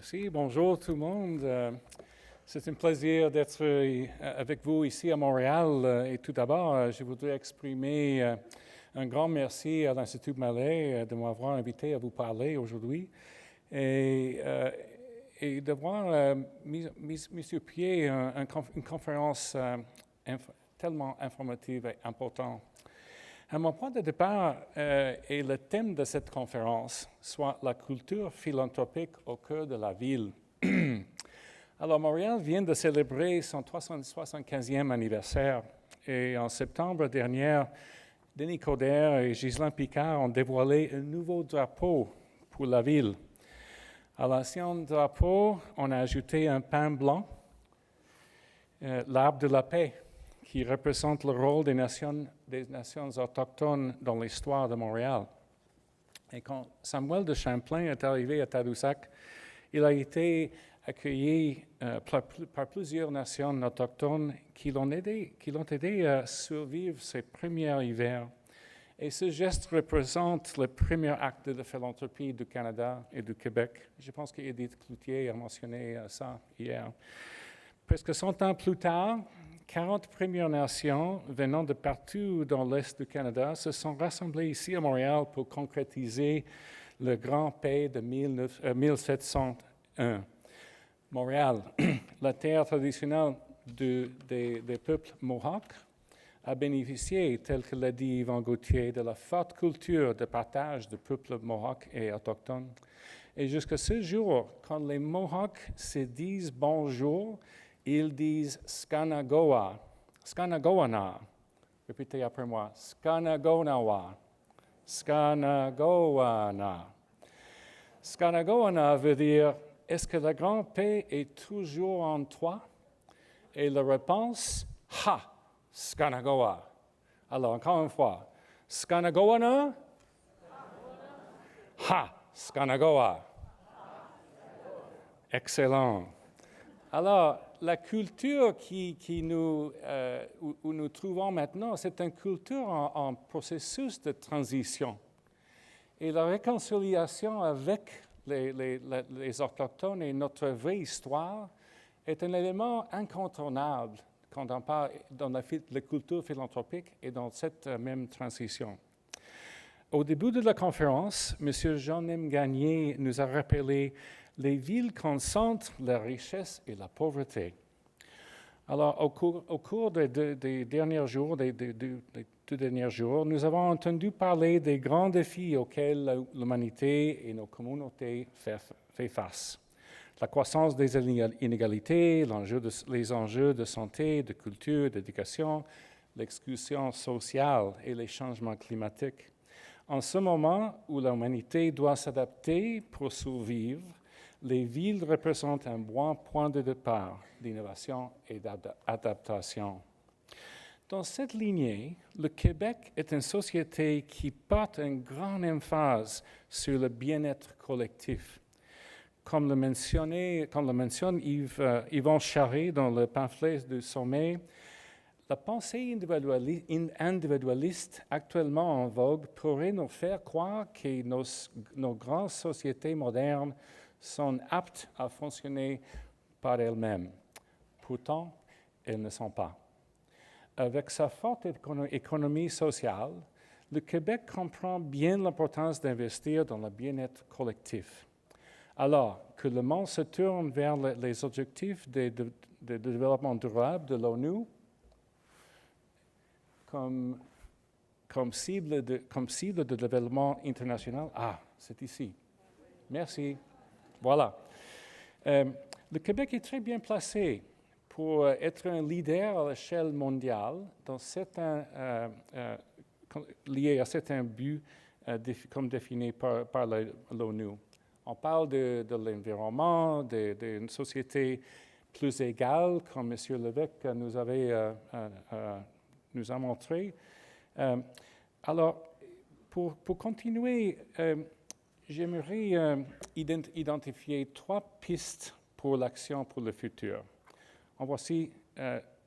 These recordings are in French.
Merci, bonjour tout le monde. C'est un plaisir d'être avec vous ici à Montréal. Et tout d'abord, je voudrais exprimer un grand merci à l'Institut Mallet de m'avoir invité à vous parler aujourd'hui et d'avoir mis sur pied une conférence tellement informative et importante. Mon point de départ est le thème de cette conférence, soit la culture philanthropique au cœur de la ville. Alors, Montréal vient de célébrer son 375e anniversaire et en septembre dernier, Denis Coderre et Ghislain Picard ont dévoilé un nouveau drapeau pour la ville. À l'ancien drapeau, on a ajouté un pain blanc, l'arbre de la paix, qui représente le rôle des nations autochtones dans l'histoire de Montréal. Et quand Samuel de Champlain est arrivé à Tadoussac, il a été accueilli par plusieurs nations autochtones qui l'ont aidé à survivre ses premiers hivers. Et ce geste représente le premier acte de philanthropie du Canada et du Québec. Je pense qu'Édith Cloutier a mentionné ça hier. Presque 100 ans plus tard, 40 Premières Nations venant de partout dans l'Est du Canada se sont rassemblées ici à Montréal pour concrétiser le Grand Paix de 1701. Montréal, la terre traditionnelle des peuples Mohawks, a bénéficié, tel que l'a dit Yvan Gauthier, de la forte culture de partage des peuples Mohawks et autochtones. Et jusqu'à ce jour, quand les Mohawks se disent bonjour, ils disent Skanagoa, Skanagoana. Répétez après moi, Skanagonawa, Skanagoana. Skanagoana veut dire, est-ce que la grande paix est toujours en toi? Et la réponse, ha, Skanagoa. Alors, encore une fois, Skanagoana, ha, Skanagoa. Excellent. Alors, la culture où nous trouvons maintenant, c'est une culture en processus de transition. Et la réconciliation avec les Autochtones et notre vraie histoire est un élément incontournable quand on parle dans la culture philanthropique et dans cette même transition. Au début de la conférence, M. Jean-Nem Gagné nous a rappelé les villes concentrent la richesse et la pauvreté. Alors, au cours des derniers jours, des tout derniers jours, nous avons entendu parler des grands défis auxquels l'humanité et nos communautés fait face. La croissance des inégalités, les enjeux de santé, de culture, d'éducation, l'exclusion sociale et les changements climatiques. En ce moment où l'humanité doit s'adapter pour survivre, les villes représentent un bon point de départ d'innovation et d'adaptation. Dans cette lignée, le Québec est une société qui porte une grande emphase sur le bien-être collectif. Comme le mentionne Yvon Charest dans le pamphlet du sommet, la pensée individualiste actuellement en vogue pourrait nous faire croire que nos grandes sociétés modernes sont aptes à fonctionner par elles-mêmes. Pourtant, elles ne sont pas. Avec sa forte économie sociale, le Québec comprend bien l'importance d'investir dans le bien-être collectif. Alors que le monde se tourne vers les objectifs de développement durable de l'ONU comme cible de développement international, c'est ici. Merci. Voilà. Le Québec est très bien placé pour être un leader à l'échelle mondiale lié à certains buts comme définis par l'ONU. On parle de l'environnement, d'une société plus égale, comme M. Lévesque nous a montré. Alors, pour continuer, j'aimerais identifier 3 pistes pour l'action pour le futur. En voici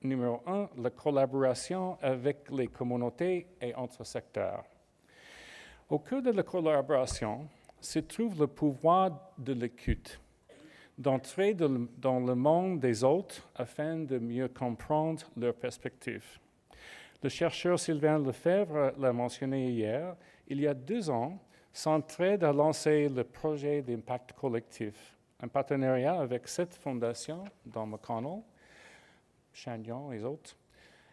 numéro 1, la collaboration avec les communautés et entre secteurs. Au cœur de la collaboration se trouve le pouvoir de l'écoute. d'entrer dans le monde des autres afin de mieux comprendre leurs perspectives. Le chercheur Sylvain Lefebvre l'a mentionné hier, il y a 2 ans, Centraide a lancé le projet d'impact collectif, un partenariat avec 7 fondations, dont McConnell, Chagnon et autres.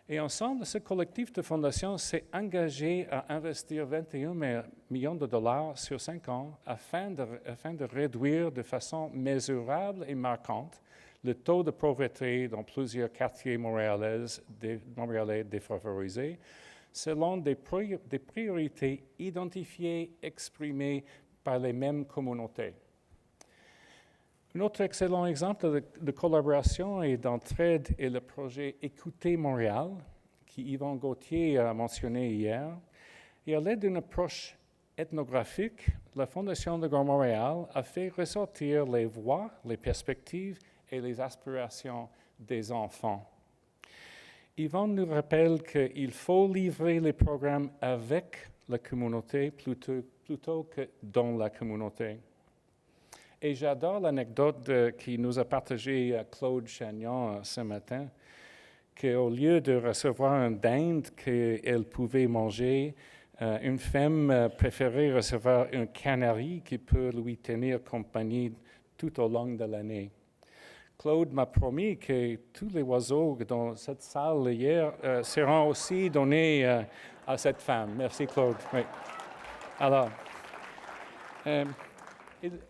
Et ensemble, ce collectif de fondations s'est engagé à investir 21 millions de dollars sur 5 ans afin de réduire de façon mesurable et marquante le taux de pauvreté dans plusieurs quartiers montréalais défavorisés, selon des priorités identifiées, exprimées par les mêmes communautés. Un autre excellent exemple de collaboration et d'entraide est le projet Écoutez Montréal, qu'Yvan Gauthier a mentionné hier. Et à l'aide d'une approche ethnographique, la Fondation de Grand Montréal a fait ressortir les voix, les perspectives et les aspirations des enfants. Yvan nous rappelle qu'il faut livrer les programmes avec la communauté plutôt que dans la communauté. Et j'adore l'anecdote qui nous a partagé Claude Chagnon ce matin, qu'au lieu de recevoir un dinde qu'elle pouvait manger, une femme préférait recevoir un canari qui peut lui tenir compagnie tout au long de l'année. Claude m'a promis que tous les oiseaux dans cette salle hier seront aussi donnés à cette femme. Merci Claude. Oui. Alors,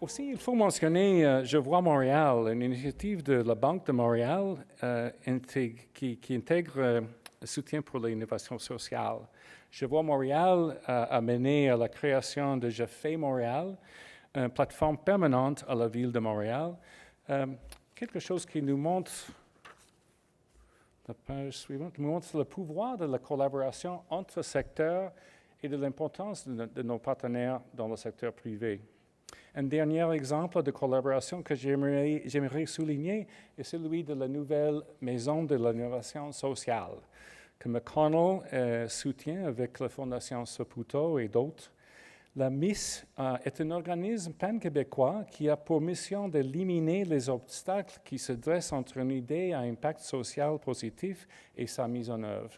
aussi, il faut mentionner Je vois Montréal, une initiative de la Banque de Montréal qui intègre le soutien pour l'innovation sociale. Je vois Montréal a mené à la création de Je fais Montréal, une plateforme permanente à la ville de Montréal. Quelque chose qui nous montre, la page suivante, nous montre le pouvoir de la collaboration entre secteurs et de l'importance de nos partenaires dans le secteur privé. Un dernier exemple de collaboration que j'aimerais souligner est celui de la nouvelle Maison de l'innovation sociale, que McConnell soutient avec la Fondation Saputo et d'autres. La MIS est un organisme pan-québécois qui a pour mission d'éliminer les obstacles qui se dressent entre une idée à impact social positif et sa mise en œuvre.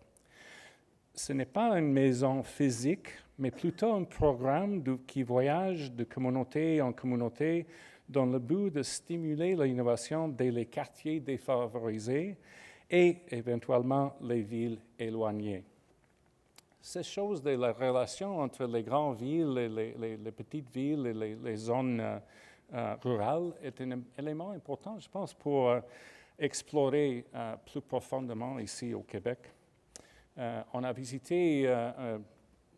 Ce n'est pas une maison physique, mais plutôt un programme qui voyage de communauté en communauté dans le but de stimuler l'innovation dans les quartiers défavorisés et éventuellement les villes éloignées. Cette chose de la relation entre les grandes villes et les petites villes et les zones rurales est un élément important, je pense, pour explorer plus profondément ici au Québec. On a visité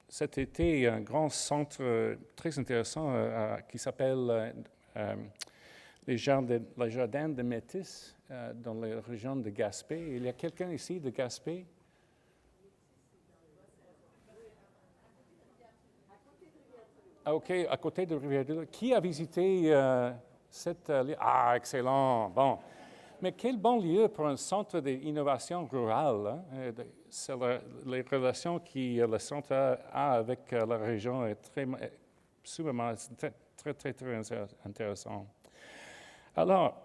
cet été un grand centre très intéressant qui s'appelle les Jardins de Métis dans la région de Gaspé. Il y a quelqu'un ici de Gaspé? OK, à côté de Rivière-du-Loup. Qui a visité cette lieu? Ah, excellent! Bon. Mais quel bon lieu pour un centre d'innovation rurale. Hein? C'est les relations que le centre a avec la région est très intéressant. Alors,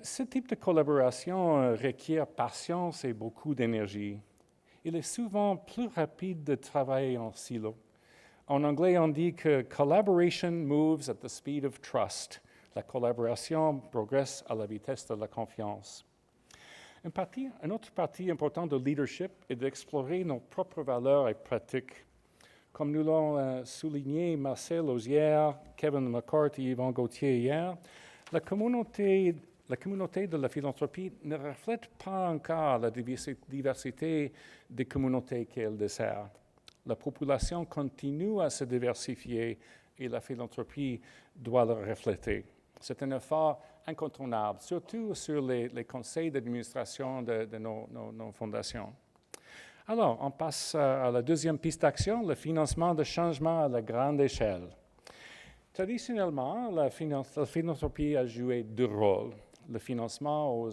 ce type de collaboration requiert patience et beaucoup d'énergie. Il est souvent plus rapide de travailler en silo. En anglais, on dit que collaboration moves at the speed of trust. La collaboration progresse à la vitesse de la confiance. Une autre partie importante de leadership est d'explorer nos propres valeurs et pratiques. Comme nous l'ont souligné Marcel Auzière, Kevin McCourt et Yvan Gauthier hier, la communauté de la philanthropie ne reflète pas encore la diversité des communautés qu'elle dessert. La population continue à se diversifier et la philanthropie doit le refléter. C'est un effort incontournable, surtout sur les conseils d'administration de nos fondations. Alors, on passe à la deuxième piste d'action, le financement de changements à la grande échelle. Traditionnellement, la philanthropie a joué 2 rôles, le financement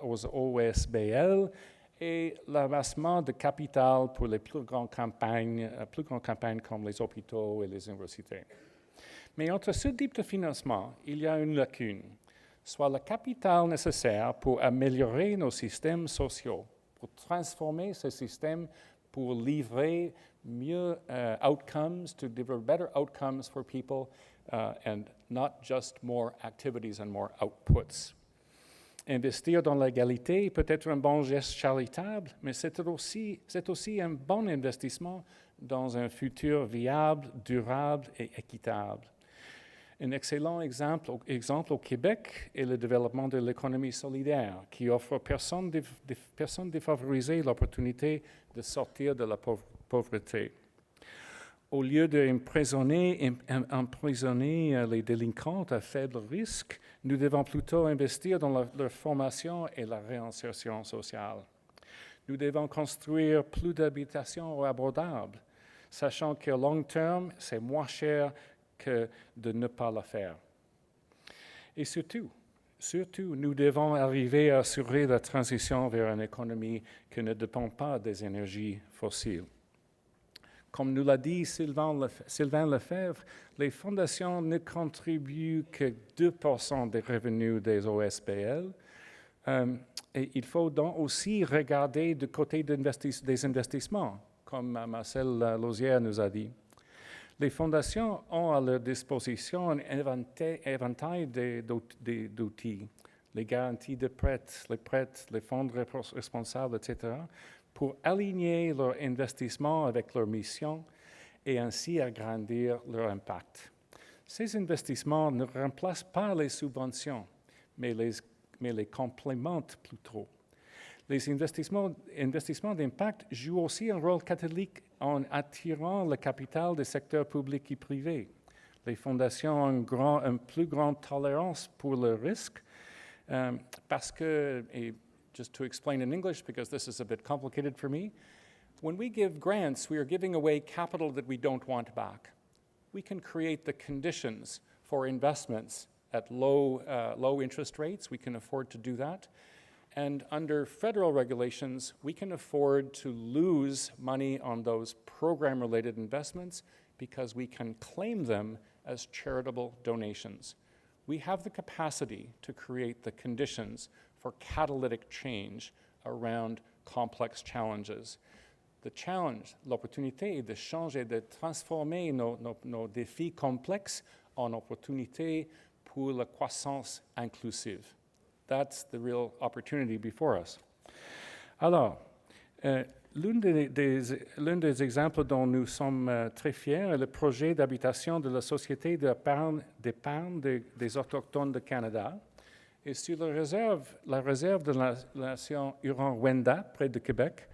aux OSBL et l'amassement de capital pour les plus grandes campagnes comme les hôpitaux et les universités. Mais entre ce type de financement, il y a une lacune. soit le capital nécessaire pour améliorer nos systèmes sociaux, pour transformer ce système, pour livrer mieux outcomes, to deliver better outcomes for people, and not just more activities and more outputs. Investir dans l'égalité peut être un bon geste charitable, mais c'est aussi un bon investissement dans un futur viable, durable et équitable. Un excellent exemple au Québec est le développement de l'économie solidaire, qui offre aux personnes défavorisées l'opportunité de sortir de la pauvreté. Au lieu d'emprisonner les délinquants à faible risque, nous devons plutôt investir dans leur formation et la réinsertion sociale. Nous devons construire plus d'habitations abordables, sachant qu'à long terme, c'est moins cher que de ne pas le faire. Et surtout, nous devons arriver à assurer la transition vers une économie qui ne dépend pas des énergies fossiles. Comme nous l'a dit Sylvain Lefebvre, les fondations ne contribuent que 2% des revenus des OSBL. Et il faut donc aussi regarder du côté des investissements, comme Marcel Lauzière nous a dit. Les fondations ont à leur disposition un éventail d'outils, les garanties de prêts, les fonds responsables, etc., pour aligner leur investissement avec leur mission et ainsi agrandir leur impact. Ces investissements ne remplacent pas les subventions, mais les complémentent plutôt. Les investissements d'impact jouent aussi un rôle catalytique en attirant le capital des secteurs publics et privés. Les fondations ont une plus grande tolérance pour le risque parce que, et just to explain in English, because this is a bit complicated for me, when we give grants, we are giving away capital that we don't want back. We can create the conditions for investments at low interest rates. We can afford to do that. And under federal regulations, we can afford to lose money on those program-related investments because we can claim them as charitable donations. We have the capacity to create the conditions for catalytic change around complex challenges. The challenge, l'opportunité est de changer, de transformer nos défis complexes en opportunités pour la croissance inclusive. That's the real opportunity before us. Alors, l'un des exemples dont nous sommes très fiers est le projet d'habitation de la Société d'épargne des Autochtones du Canada. Et sur la réserve de la nation Huron-Wendat, près de Québec,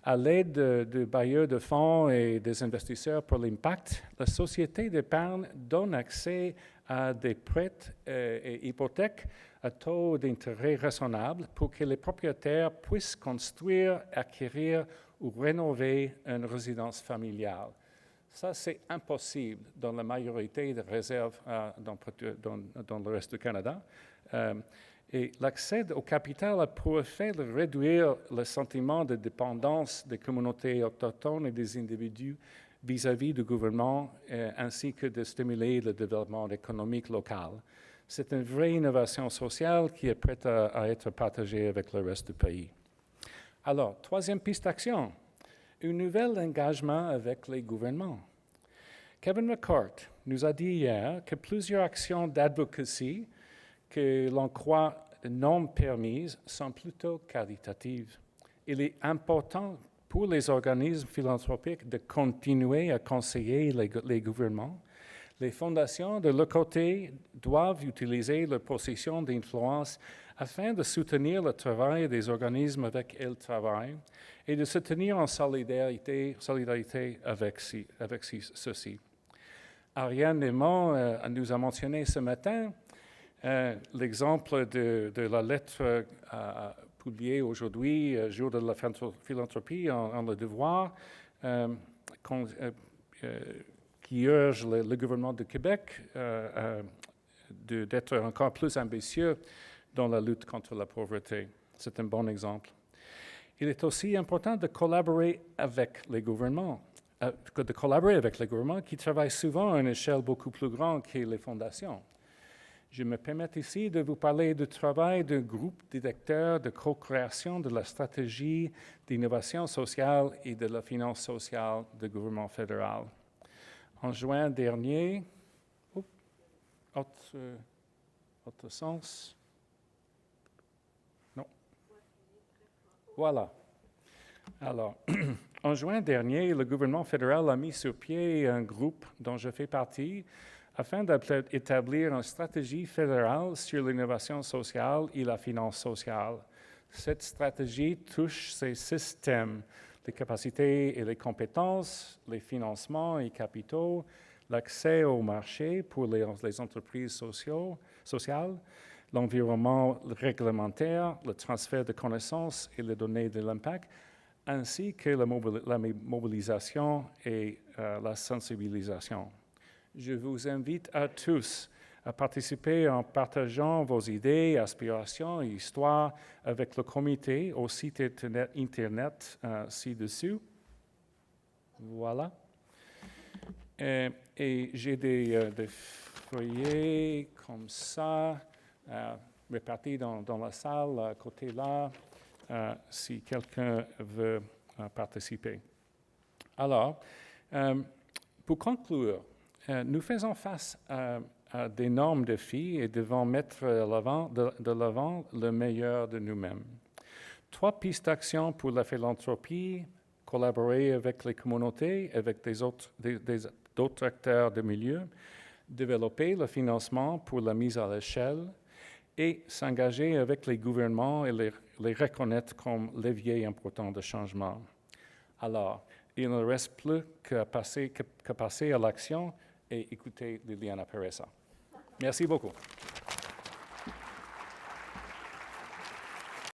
à l'aide de bailleurs de fonds et des investisseurs pour l'impact, la Société d'épargne donne accès à des prêts et hypothèques à taux d'intérêt raisonnable pour que les propriétaires puissent construire, acquérir ou rénover une résidence familiale. Ça, c'est impossible dans la majorité des réserves dans le reste du Canada. Et l'accès au capital a pour effet de réduire le sentiment de dépendance des communautés autochtones et des individus vis-à-vis du gouvernement, ainsi que de stimuler le développement économique local. C'est une vraie innovation sociale qui est prête à être partagée avec le reste du pays. Alors, troisième piste d'action, un nouvel engagement avec les gouvernements. Kevin McCourt nous a dit hier que plusieurs actions d'advocacy que l'on croit non permises sont plutôt qualitatives. Il est important pour les organismes philanthropiques de continuer à conseiller les gouvernements. Les fondations, de leur côté, doivent utiliser leur position d'influence afin de soutenir le travail des organismes avec qui ils travaillent et de se tenir en solidarité avec ceux-ci. Ariane Nemo nous a mentionné ce matin l'exemple de la lettre publiée aujourd'hui, jour de la philanthropie en Le Devoir, qui urge le gouvernement du Québec d'être encore plus ambitieux dans la lutte contre la pauvreté. C'est un bon exemple. Il est aussi important de collaborer avec les gouvernements, qui travaillent souvent à une échelle beaucoup plus grande que les fondations. Je me permets ici de vous parler du travail d'un groupe directeur de co-création de la stratégie d'innovation sociale et de la finance sociale du gouvernement fédéral. En juin dernier, autre sens? Non. Voilà. Alors, en juin dernier, le gouvernement fédéral a mis sur pied un groupe dont je fais partie afin d'établir une stratégie fédérale sur l'innovation sociale et la finance sociale. Cette stratégie touche ces 6 thèmes: les capacités et les compétences, les financements et capitaux, l'accès au marché pour les entreprises sociales, l'environnement réglementaire, le transfert de connaissances et les données de l'impact, ainsi que la mobilisation et la sensibilisation. Je vous invite à tous à participer en partageant vos idées, aspirations et histoires avec le comité au site Internet ci-dessous. Voilà. Et j'ai des feuillets comme ça, répartis dans la salle, à côté là, si quelqu'un veut participer. Alors, pour conclure, nous faisons face à d'énormes défis et devons mettre de l'avant le meilleur de nous-mêmes. 3 pistes d'action pour la philanthropie: collaborer avec les communautés, avec d'autres acteurs de milieu, développer le financement pour la mise à l'échelle et s'engager avec les gouvernements et les reconnaître comme leviers importants de changement. Alors, il ne reste plus qu'à passer à l'action et écouter Liliana Peressa. Merci beaucoup.